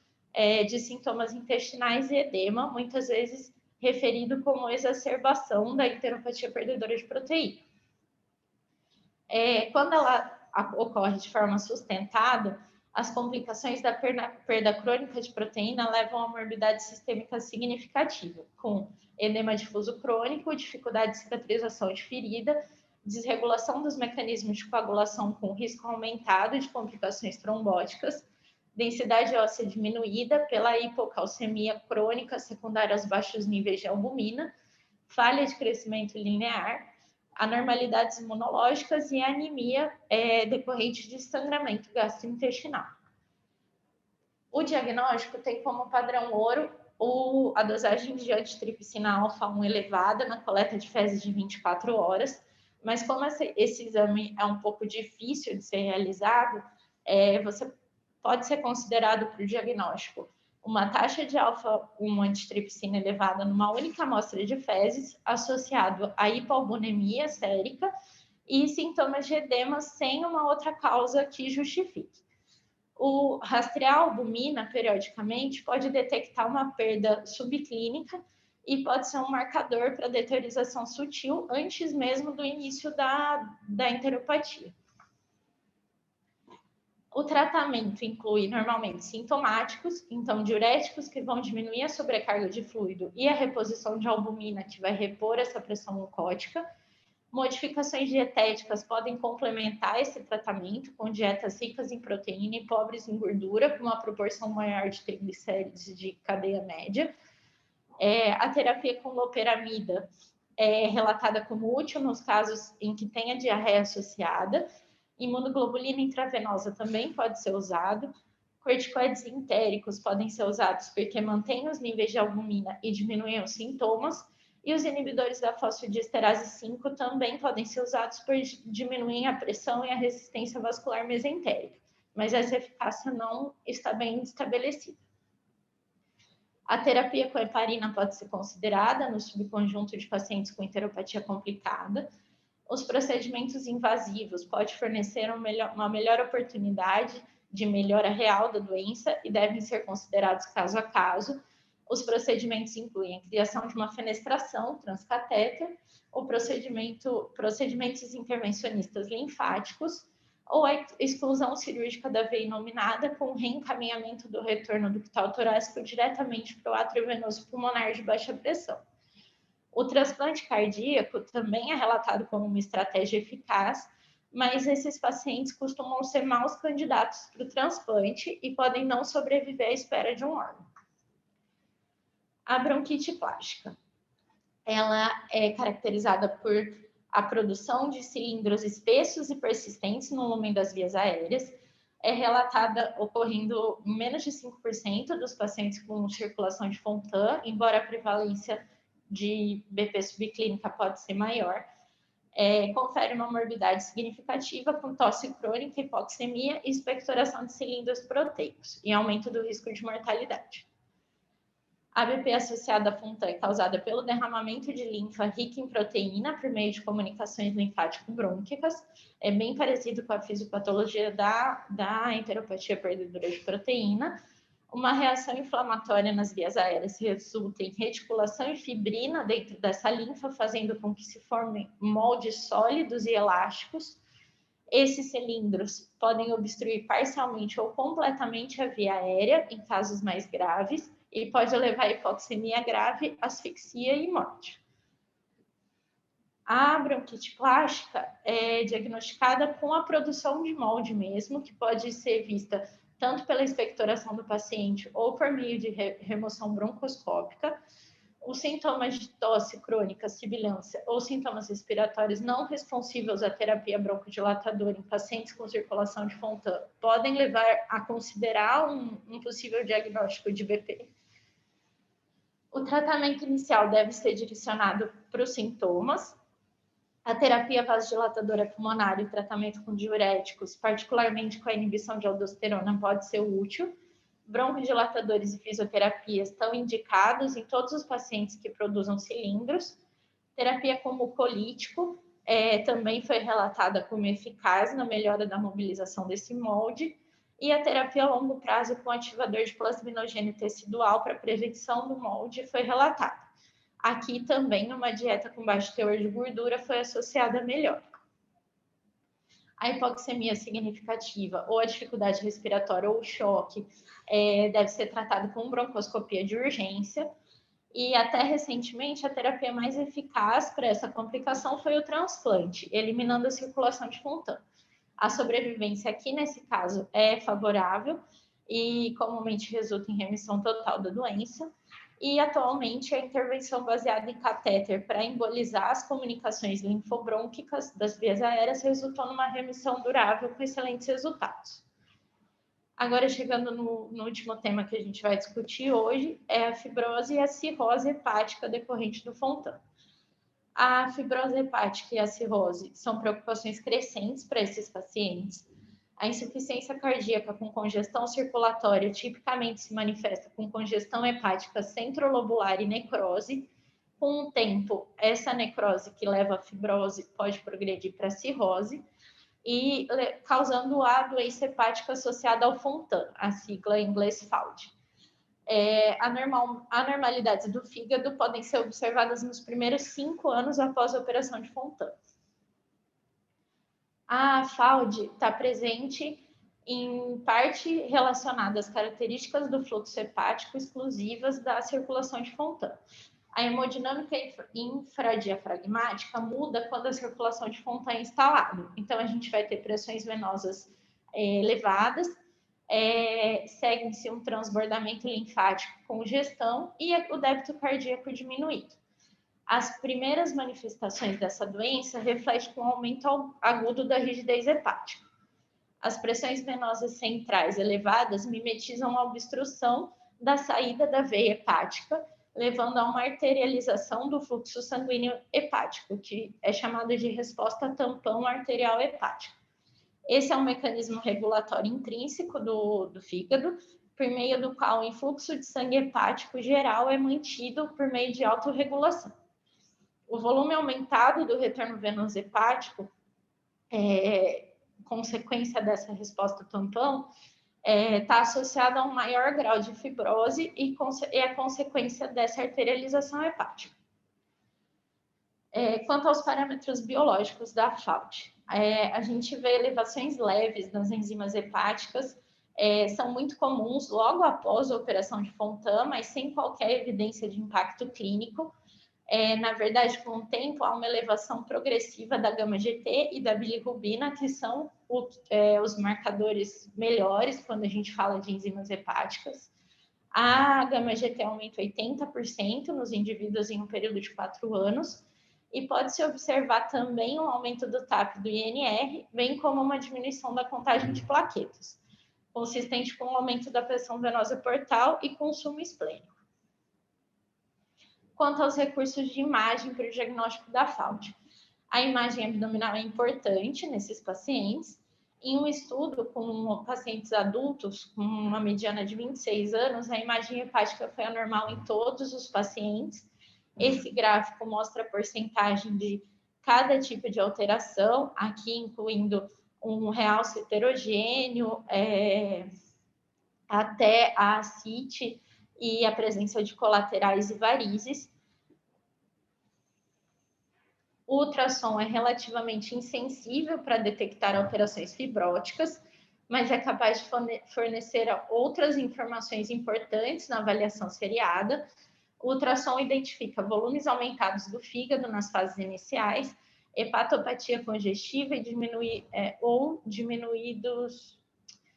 Speaker 1: de sintomas intestinais e edema, muitas vezes referido como exacerbação da enteropatia perdedora de proteína. Quando ela ocorre de forma sustentada, as complicações da perda crônica de proteína levam a morbidade sistêmica significativa, com edema difuso crônico, dificuldade de cicatrização de ferida, desregulação dos mecanismos de coagulação com risco aumentado de complicações trombóticas, densidade óssea diminuída pela hipocalcemia crônica secundária aos baixos níveis de albumina, falha de crescimento linear, anormalidades imunológicas e anemia decorrente de sangramento gastrointestinal. O diagnóstico tem como padrão ouro a dosagem de antitripsina alfa-1 elevada na coleta de fezes de 24 horas, Mas como esse exame é um pouco difícil de ser realizado, você pode ser considerado para o diagnóstico uma taxa de alfa-1 antitrypsina elevada numa única amostra de fezes, associado a hipoalbuminemia sérica e sintomas de edema sem uma outra causa que justifique. O rastrear a albumina periodicamente pode detectar uma perda subclínica e pode ser um marcador para deteriorização sutil antes mesmo do início da enteropatia. O tratamento inclui normalmente sintomáticos, então diuréticos que vão diminuir a sobrecarga de fluido e a reposição de albumina que vai repor essa pressão mucótica. Modificações dietéticas podem complementar esse tratamento com dietas ricas em proteína e pobres em gordura, com uma proporção maior de triglicérides de cadeia média. A terapia com loperamida é relatada como útil nos casos em que tenha diarreia associada. Imunoglobulina intravenosa também pode ser usado. Corticoides entéricos podem ser usados porque mantêm os níveis de albumina e diminuem os sintomas. E os inibidores da fosfodiesterase 5 também podem ser usados por diminuir a pressão e a resistência vascular mesentérica, mas essa eficácia não está bem estabelecida. A terapia com heparina pode ser considerada no subconjunto de pacientes com enteropatia complicada. Os procedimentos invasivos podem fornecer uma melhor oportunidade de melhora real da doença e devem ser considerados caso a caso. Os procedimentos incluem a criação de uma fenestração transcatéter, ou procedimentos intervencionistas linfáticos, ou a exclusão cirúrgica da veia inominada com reencaminhamento do retorno ductal torácico diretamente para o átrio venoso pulmonar de baixa pressão. O transplante cardíaco também é relatado como uma estratégia eficaz, mas esses pacientes costumam ser maus candidatos para o transplante e podem não sobreviver à espera de um órgão. A bronquite plástica, ela é caracterizada por a produção de cilindros espessos e persistentes no lumen das vias aéreas, é relatada ocorrendo em menos de 5% dos pacientes com circulação de Fontan, embora a prevalência de BP subclínica pode ser maior, confere uma morbidade significativa com tosse crônica, hipoxemia e expectoração de cilindros proteicos e aumento do risco de mortalidade. A BP associada a Fontan é causada pelo derramamento de linfa rica em proteína por meio de comunicações linfático-brônquicas. É bem parecido com a fisiopatologia da enteropatia perdedora de proteína. Uma reação inflamatória nas vias aéreas resulta em reticulação e fibrina dentro dessa linfa, fazendo com que se formem moldes sólidos e elásticos. Esses cilindros podem obstruir parcialmente ou completamente a via aérea em casos mais graves e pode levar a hipoxemia grave, asfixia e morte. A bronquite plástica é diagnosticada com a produção de molde mesmo, que pode ser vista tanto pela expectoração do paciente ou por meio de remoção broncoscópica. Os sintomas de tosse crônica, sibilância ou sintomas respiratórios não responsivos à terapia broncodilatadora em pacientes com circulação de Fontan podem levar a considerar um possível diagnóstico de BP. O tratamento inicial deve ser direcionado para os sintomas. A terapia vasodilatadora pulmonar e o tratamento com diuréticos, particularmente com a inibição de aldosterona, pode ser útil. Broncodilatadores e fisioterapia estão indicados em todos os pacientes que produzam cilindros. Terapia com mucolítico também foi relatada como eficaz na melhora da mobilização desse molde. E a terapia a longo prazo com ativador de plasminogênio tecidual para prevenção do molde foi relatada. Aqui também uma dieta com baixo teor de gordura foi associada a melhora. A hipoxemia significativa ou a dificuldade respiratória ou o choque deve ser tratado com broncoscopia de urgência. E até recentemente a terapia mais eficaz para essa complicação foi o transplante, eliminando a circulação de Fontan. A sobrevivência aqui, nesse caso, é favorável e comumente resulta em remissão total da doença. E, atualmente, a intervenção baseada em catéter para embolizar as comunicações linfobrônquicas das vias aéreas resultou numa remissão durável com excelentes resultados. Agora, chegando no último tema que a gente vai discutir hoje, é a fibrose e a cirrose hepática decorrente do Fontan. A fibrose hepática e a cirrose são preocupações crescentes para esses pacientes. A insuficiência cardíaca com congestão circulatória tipicamente se manifesta com congestão hepática centrolobular e necrose. Com o tempo, essa necrose que leva à fibrose pode progredir para cirrose e causando a doença hepática associada ao FONTAN, a sigla em inglês FALD. Anormalidades do fígado podem ser observadas nos primeiros 5 anos após a operação de FONTAN. A FALD está presente em parte relacionada às características do fluxo hepático exclusivas da circulação de FONTAN. A hemodinâmica infradiafragmática muda quando a circulação de FONTAN é instalada. Então, a gente vai ter pressões venosas elevadas, segue-se um transbordamento linfático, congestão e o débito cardíaco diminuído. As primeiras manifestações dessa doença refletem com um aumento agudo da rigidez hepática. As pressões venosas centrais elevadas mimetizam a obstrução da saída da veia hepática, levando a uma arterialização do fluxo sanguíneo hepático, que é chamado de resposta tampão arterial hepática. Esse é um mecanismo regulatório intrínseco do fígado, por meio do qual o influxo de sangue hepático geral é mantido por meio de autorregulação. O volume aumentado do retorno venoso hepático, consequência dessa resposta tampão, está associado a um maior grau de fibrose e é consequência dessa arterialização hepática. Quanto aos parâmetros biológicos da FALD, a gente vê elevações leves nas enzimas hepáticas, são muito comuns logo após a operação de FONTAN, mas sem qualquer evidência de impacto clínico. Na verdade, com o tempo, há uma elevação progressiva da gama-GT e da bilirrubina, que são os marcadores melhores quando a gente fala de enzimas hepáticas. A gama-GT aumenta 80% nos indivíduos em um período de 4 anos, e pode-se observar também um aumento do TAP do INR, bem como uma diminuição da contagem de plaquetas, consistente com o aumento da pressão venosa portal e consumo esplênico. Quanto aos recursos de imagem para o diagnóstico da FALD, a imagem abdominal é importante nesses pacientes. Em um estudo com pacientes adultos com uma mediana de 26 anos, a imagem hepática foi anormal em todos os pacientes. Esse gráfico mostra a porcentagem de cada tipo de alteração, aqui incluindo um realce heterogêneo, até a ascite e a presença de colaterais e varizes. O ultrassom é relativamente insensível para detectar alterações fibróticas, mas é capaz de fornecer outras informações importantes na avaliação seriada. O ultrassom identifica volumes aumentados do fígado nas fases iniciais, hepatopatia congestiva e diminuídos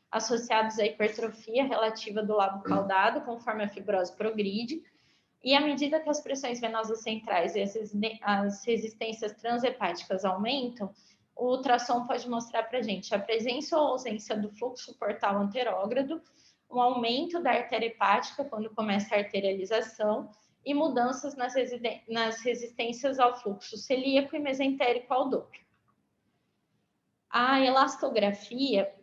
Speaker 1: associados à hipertrofia relativa do lábio caudado, conforme a fibrose progride. E à medida que as pressões venosas centrais e as resistências transhepáticas aumentam, o ultrassom pode mostrar para a gente a presença ou ausência do fluxo portal anterógrado, um aumento da artéria hepática quando começa a arterialização e mudanças nas resistências ao fluxo celíaco e mesentérico ao Doppler. A elastografia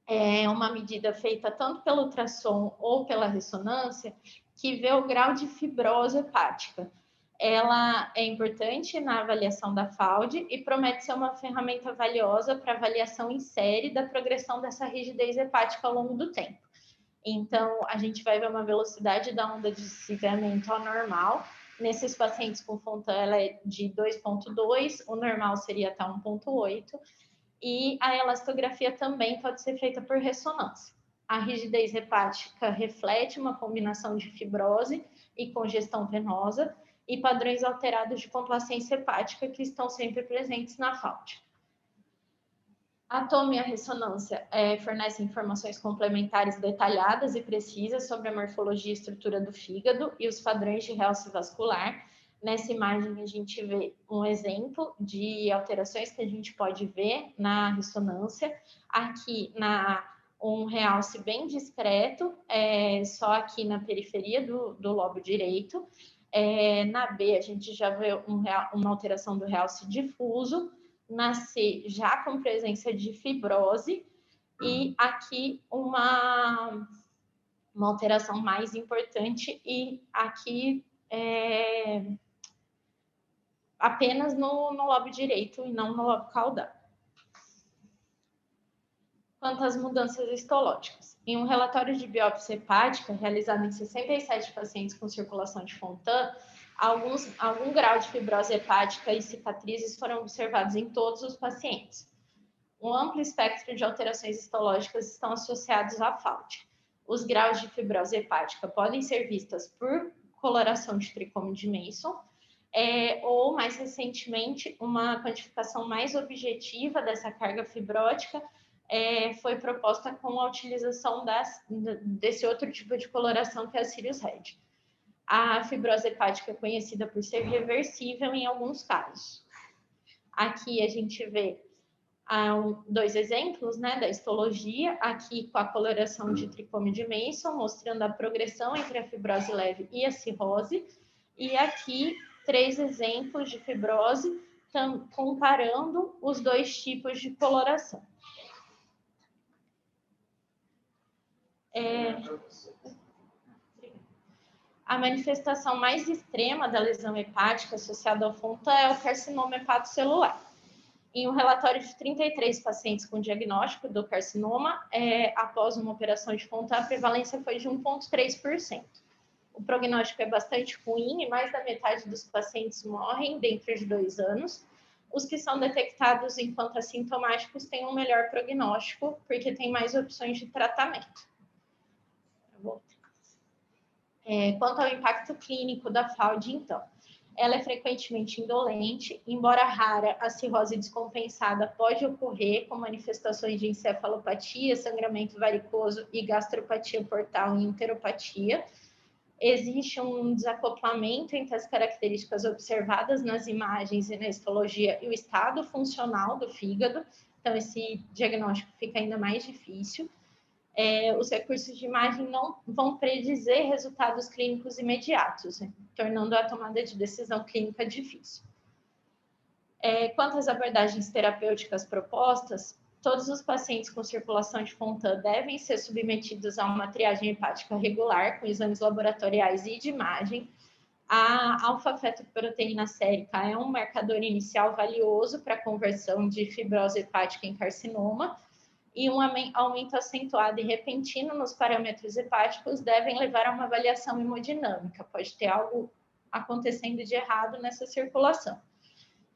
Speaker 1: é uma medida feita tanto pelo ultrassom ou pela ressonância que vê o grau de fibrose hepática. Ela é importante na avaliação da FALD e promete ser uma ferramenta valiosa para avaliação em série da progressão dessa rigidez hepática ao longo do tempo. Então, a gente vai ver uma velocidade da onda de desviamento anormal. Nesses pacientes com FONTAN, ela é de 2,2, o normal seria até 1,8. E a elastografia também pode ser feita por ressonância. A rigidez hepática reflete uma combinação de fibrose e congestão venosa e padrões alterados de complacência hepática que estão sempre presentes na FALD. A toma e a ressonância fornecem informações complementares detalhadas e precisas sobre a morfologia e estrutura do fígado e os padrões de realce vascular. Nessa imagem, a gente vê um exemplo de alterações que a gente pode ver na ressonância. Aqui, um realce bem discreto, só aqui na periferia do lobo direito. Na B, a gente já vê uma alteração do realce difuso. Na C, já com presença de fibrose. E aqui uma alteração mais importante, e aqui apenas no lobo direito e não no lobo caudal. Quanto às mudanças histológicas. Em um relatório de biópsia hepática, realizado em 67 pacientes com circulação de Fontan, algum grau de fibrose hepática e cicatrizes foram observados em todos os pacientes. Um amplo espectro de alterações histológicas estão associados à FALT. Os graus de fibrose hepática podem ser vistas por coloração de tricômio de Mason, ou, mais recentemente, uma quantificação mais objetiva dessa carga fibrótica foi proposta com a utilização desse outro tipo de coloração, que é a Sirius Red. A fibrose hepática é conhecida por ser reversível em alguns casos. Aqui a gente vê dois exemplos, né, da histologia, aqui com a coloração de tricômio de Mason, mostrando a progressão entre a fibrose leve e a cirrose, e aqui 3 exemplos de fibrose, comparando os dois tipos de coloração. A manifestação mais extrema da lesão hepática associada ao Fontan é o carcinoma hepatocelular. Em um relatório de 33 pacientes com diagnóstico do carcinoma, após uma operação de Fontan, a prevalência foi de 1,3%. O prognóstico é bastante ruim e mais da metade dos pacientes morrem dentro de 2 anos. Os que são detectados enquanto assintomáticos têm um melhor prognóstico, porque tem mais opções de tratamento. Quanto ao impacto clínico da FALD, então, ela é frequentemente indolente, embora rara, a cirrose descompensada pode ocorrer com manifestações de encefalopatia, sangramento varicoso e gastropatia portal e enteropatia. Existe um desacoplamento entre as características observadas nas imagens e na histologia e o estado funcional do fígado, então esse diagnóstico fica ainda mais difícil. Os recursos de imagem não vão predizer resultados clínicos imediatos, né, tornando a tomada de decisão clínica difícil. Quanto às abordagens terapêuticas propostas, todos os pacientes com circulação de Fontan devem ser submetidos a uma triagem hepática regular, com exames laboratoriais e de imagem. A alfa-fetoproteína sérica é um marcador inicial valioso para a conversão de fibrose hepática em carcinoma, e um aumento acentuado e repentino nos parâmetros hepáticos devem levar a uma avaliação hemodinâmica. Pode ter algo acontecendo de errado nessa circulação.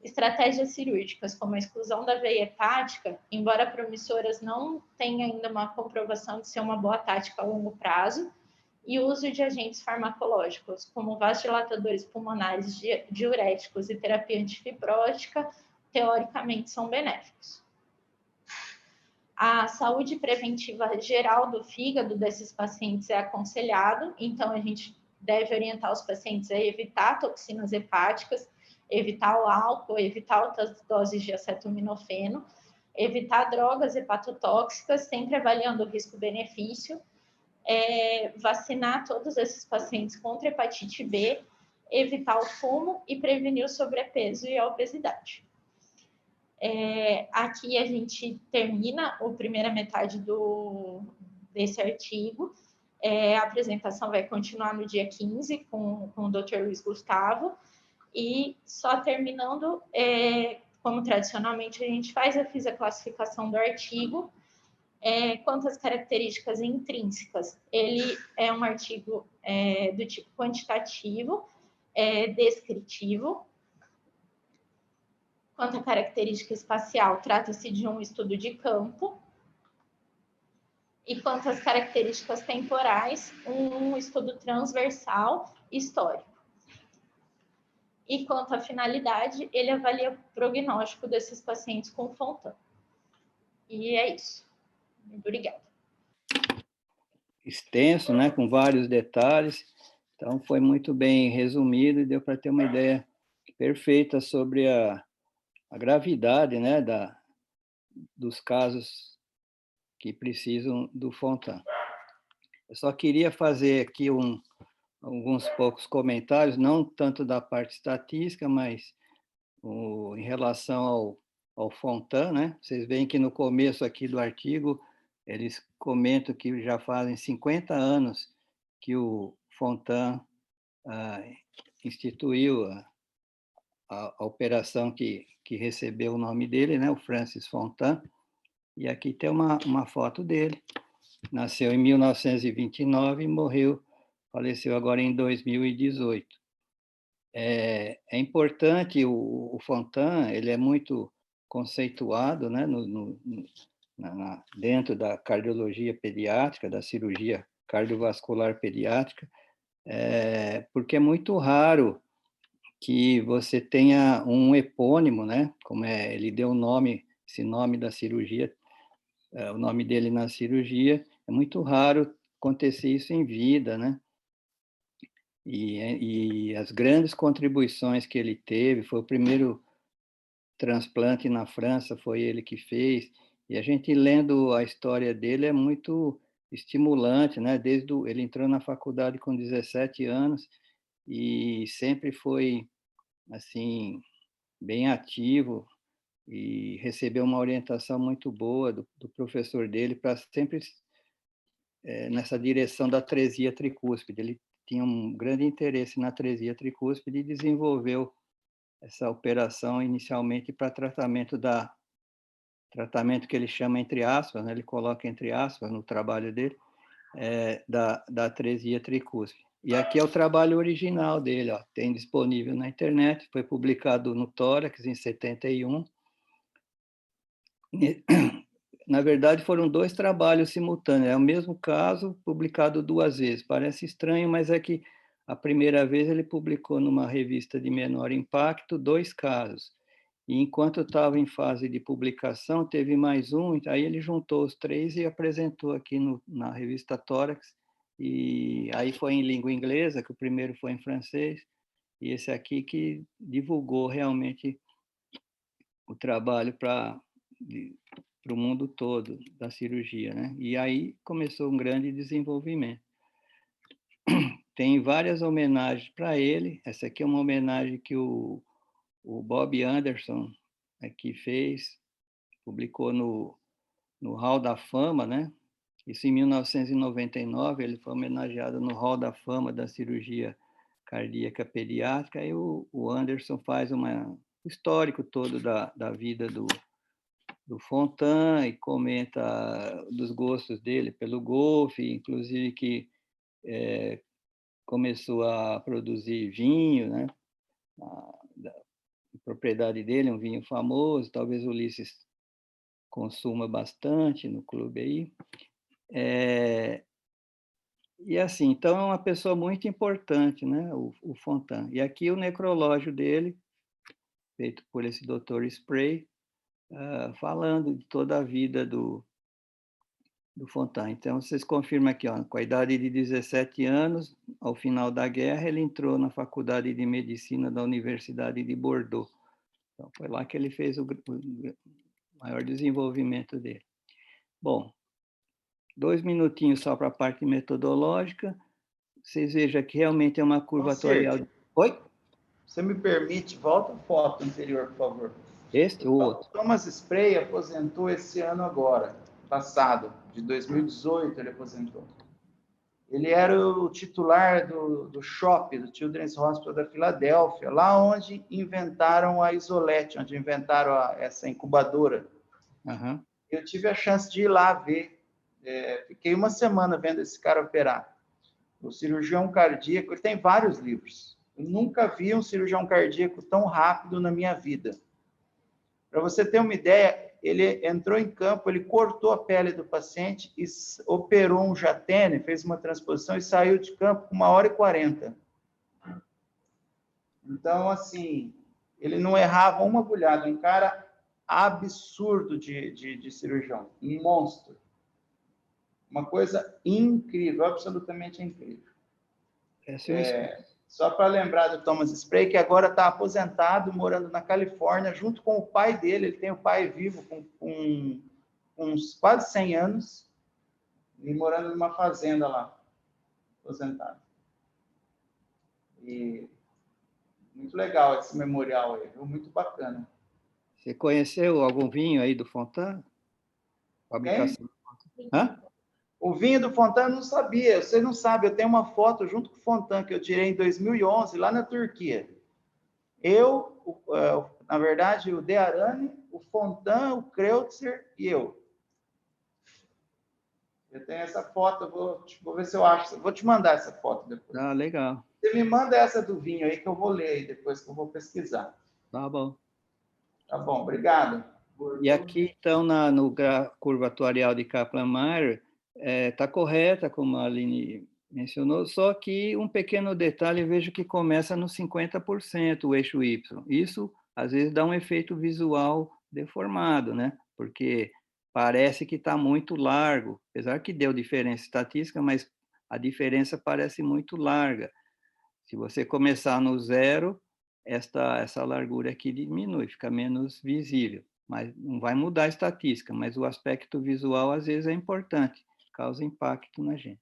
Speaker 1: Estratégias cirúrgicas, como a exclusão da veia hepática, embora promissoras, não têm ainda uma comprovação de ser uma boa tática a longo prazo, e o uso de agentes farmacológicos, como vasodilatadores pulmonares, diuréticos e terapia antifibrótica, teoricamente são benéficos. A saúde preventiva geral do fígado desses pacientes é aconselhado, então a gente deve orientar os pacientes a evitar toxinas hepáticas, evitar o álcool, evitar altas doses de acetaminofeno, evitar drogas hepatotóxicas, sempre avaliando o risco-benefício, vacinar todos esses pacientes contra hepatite B, evitar o fumo e prevenir o sobrepeso e a obesidade. Aqui a gente termina a primeira metade desse artigo. A apresentação vai continuar no dia 15 com o Dr. Luiz Gustavo. E só terminando, como tradicionalmente a gente faz, eu fiz a classificação do artigo. Quanto às características intrínsecas, ele é um artigo do tipo quantitativo, descritivo. Quanto à característica espacial, trata-se de um estudo de campo. E quanto às características temporais, um estudo transversal histórico. E quanto à finalidade, ele avalia o prognóstico desses pacientes com Fontan. E é isso. Muito obrigada.
Speaker 2: Extenso, né, com vários detalhes. Então, foi muito bem resumido e deu para ter uma ideia perfeita sobre a gravidade, né, dos casos que precisam do Fontan. Eu só queria fazer aqui alguns poucos comentários, não tanto da parte estatística, mas em relação ao Fontan, né? Vocês veem que no começo aqui do artigo, eles comentam que já fazem 50 anos que o Fontan instituiu a operação que recebeu o nome dele, né? O Francis Fontan, e aqui tem uma foto dele. Nasceu em 1929 e faleceu agora em 2018. É importante, o Fontan, ele é muito conceituado, né, dentro da cardiologia pediátrica, da cirurgia cardiovascular pediátrica, porque é muito raro que você tenha um epônimo, né, como ele deu o nome, esse nome da cirurgia, o nome dele na cirurgia, é muito raro acontecer isso em vida, né? E as grandes contribuições que ele teve, foi o primeiro transplante na França, foi ele que fez, e a gente lendo a história dele é muito estimulante, né? Ele entrou na faculdade com 17 anos e sempre foi, assim, bem ativo e recebeu uma orientação muito boa do professor dele para sempre nessa direção da atresia tricúspide. Ele tinha um grande interesse na atresia tricúspide e desenvolveu essa operação inicialmente para tratamento que ele chama entre aspas, né? Ele coloca entre aspas no trabalho dele, da atresia tricúspide. E aqui é o trabalho original dele, ó, tem disponível na internet, foi publicado no Tórax em 71. Na verdade, foram 2 trabalhos simultâneos, é o mesmo caso, publicado 2 vezes. Parece estranho, mas é que a primeira vez ele publicou numa revista de menor impacto 2 casos. E enquanto estava em fase de publicação, teve mais um, aí ele juntou os 3 e apresentou aqui na revista Tórax, e aí foi em língua inglesa, que o primeiro foi em francês, e esse aqui que divulgou realmente o trabalho para o mundo todo da cirurgia, né? E aí começou um grande desenvolvimento. Tem várias homenagens para ele. Essa aqui é uma homenagem que o Bob Anderson aqui fez, publicou no Hall da Fama, né? Isso em 1999, ele foi homenageado no Hall da Fama da cirurgia cardíaca pediátrica, e o Anderson faz o histórico todo da vida do Fontan e comenta dos gostos dele pelo golfe, inclusive que começou a produzir vinho, né? Da propriedade dele, um vinho famoso, talvez o Ulisses consuma bastante no clube aí. E assim, então é uma pessoa muito importante, né? O Fontan. E aqui o necrológio dele, feito por esse Dr. Spray, falando de toda a vida do Fontan. Então, vocês confirmam aqui, ó, com a idade de 17 anos, ao final da guerra, ele entrou na Faculdade de Medicina da Universidade de Bordeaux. Então, foi lá que ele fez o maior desenvolvimento dele. Bom, 2 minutinhos só para a parte metodológica. Vocês vejam que realmente é uma curvatorial. Oi?
Speaker 3: Você me permite, volta a foto anterior, por favor.
Speaker 2: Este ou outro?
Speaker 3: Thomas Spray aposentou esse ano agora, passado, de 2018 ele aposentou. Ele era o titular do SHOP, do Children's Hospital da Filadélfia, lá onde inventaram a Isolete, onde inventaram essa incubadora.
Speaker 2: Uhum.
Speaker 3: Eu tive a chance de ir lá ver. Fiquei uma semana vendo esse cara operar. O cirurgião cardíaco, ele tem vários livros. Eu nunca vi um cirurgião cardíaco tão rápido na minha vida. Para você ter uma ideia, ele entrou em campo, ele cortou a pele do paciente e operou um jatene, fez uma transposição e saiu de campo com 1h40. Então, assim, ele não errava uma agulhada, um cara absurdo de cirurgião, um monstro. Uma coisa incrível, absolutamente incrível. Só para lembrar do Thomas Spray, que agora está aposentado, morando na Califórnia, junto com o pai dele. Ele tem o pai vivo com uns quase 100 anos e morando numa fazenda lá, aposentado. E muito legal esse memorial aí, viu? Muito bacana.
Speaker 2: Você conheceu algum vinho aí do Fontan? Fabricação. Hã?
Speaker 3: O vinho do Fontan eu não sabia. Você não sabe, eu tenho uma foto junto com o Fontan que eu tirei em 2011 lá na Turquia. Na verdade, o Dearani, o Fontan, o Kreutzer e eu. Eu tenho essa foto, vou ver se eu acho. Vou te mandar essa foto depois.
Speaker 2: Ah, legal.
Speaker 3: Você me manda essa do vinho aí que eu vou ler aí depois que eu vou pesquisar.
Speaker 2: Tá bom.
Speaker 3: Tá bom, obrigado.
Speaker 2: E aqui, então, no curva atuarial de Kaplan-Meier, está correta, como a Aline mencionou, só que um pequeno detalhe, vejo que começa no 50% o eixo Y. Isso, às vezes, dá um efeito visual deformado, né? Porque parece que está muito largo, apesar que deu diferença estatística, mas a diferença parece muito larga. Se você começar no zero, essa largura aqui diminui, fica menos visível. Mas não vai mudar a estatística, mas o aspecto visual às vezes é importante, causa impacto na gente.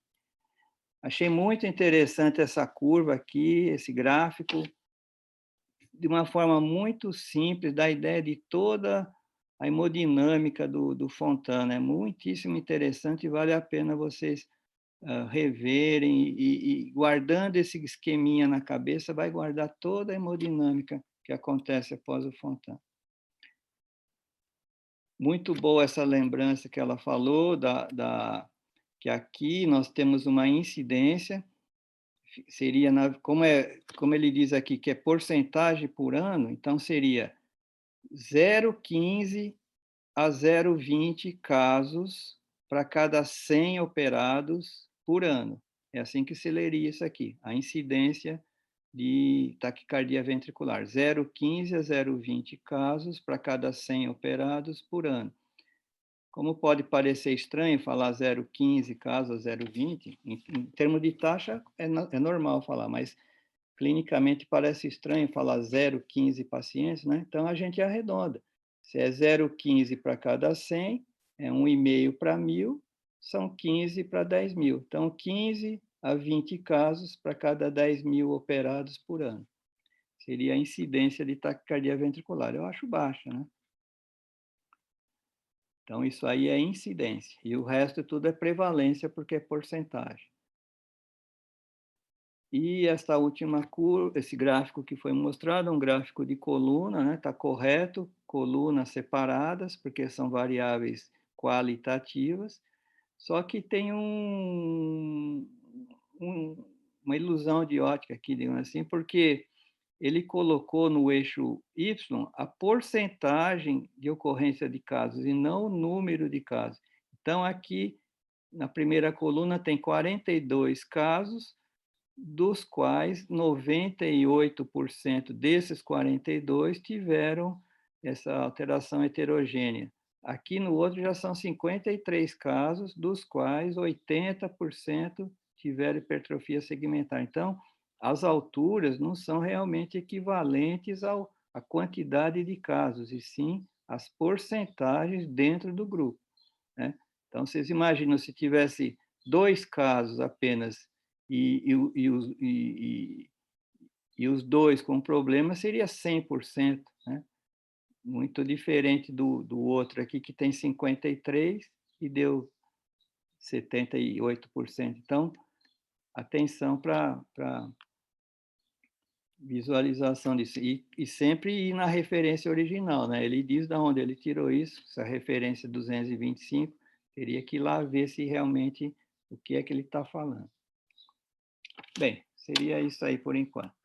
Speaker 2: Achei muito interessante essa curva aqui, esse gráfico, de uma forma muito simples, dá a ideia de toda a hemodinâmica do Fontana. É muitíssimo interessante e vale a pena vocês reverem e guardando esse esqueminha na cabeça, vai guardar toda a hemodinâmica que acontece após o Fontana. Muito boa essa lembrança que ela falou, que aqui nós temos uma incidência, seria, como ele diz aqui, que é porcentagem por ano, então seria 0,15 a 0,20 casos para cada 100 operados por ano. É assim que se leria isso aqui, a incidência de taquicardia ventricular, 0,15 a 0,20 casos para cada 100 operados por ano. Como pode parecer estranho falar 0,15 casos a 0,20, em termos de taxa é normal falar, mas clinicamente parece estranho falar 0,15 pacientes, né? Então a gente arredonda. Se é 0,15 para cada 100, é 1,5 para 1.000, são 15 para 10 mil. Então, 15 a 20 casos para cada 10 mil operados por ano. Seria a incidência de taquicardia ventricular. Eu acho baixa, né? Então, isso aí é incidência. E o resto tudo é prevalência, porque é porcentagem. E essa última curva, esse gráfico que foi mostrado, é um gráfico de coluna, né? Está correto, colunas separadas, porque são variáveis qualitativas, só que tem uma ilusão de ótica aqui, digamos assim, porque ele colocou no eixo Y a porcentagem de ocorrência de casos e não o número de casos. Então, aqui, na primeira coluna, tem 42 casos, dos quais 98% desses 42 tiveram essa alteração heterogênea. Aqui no outro já são 53 casos, dos quais 80% tiveram hipertrofia segmentar. Então, as alturas não são realmente equivalentes à quantidade de casos, e sim as porcentagens dentro do grupo, né? Então, vocês imaginam se tivesse 2 casos apenas e os 2 com problema, seria 100%, né? Muito diferente do outro aqui, que tem 53 e deu 78%. Então, atenção para visualização disso. E sempre ir na referência original, né? Ele diz de onde ele tirou isso, essa referência 225, teria que ir lá ver se realmente o que é que ele está falando. Bem, seria isso aí por enquanto.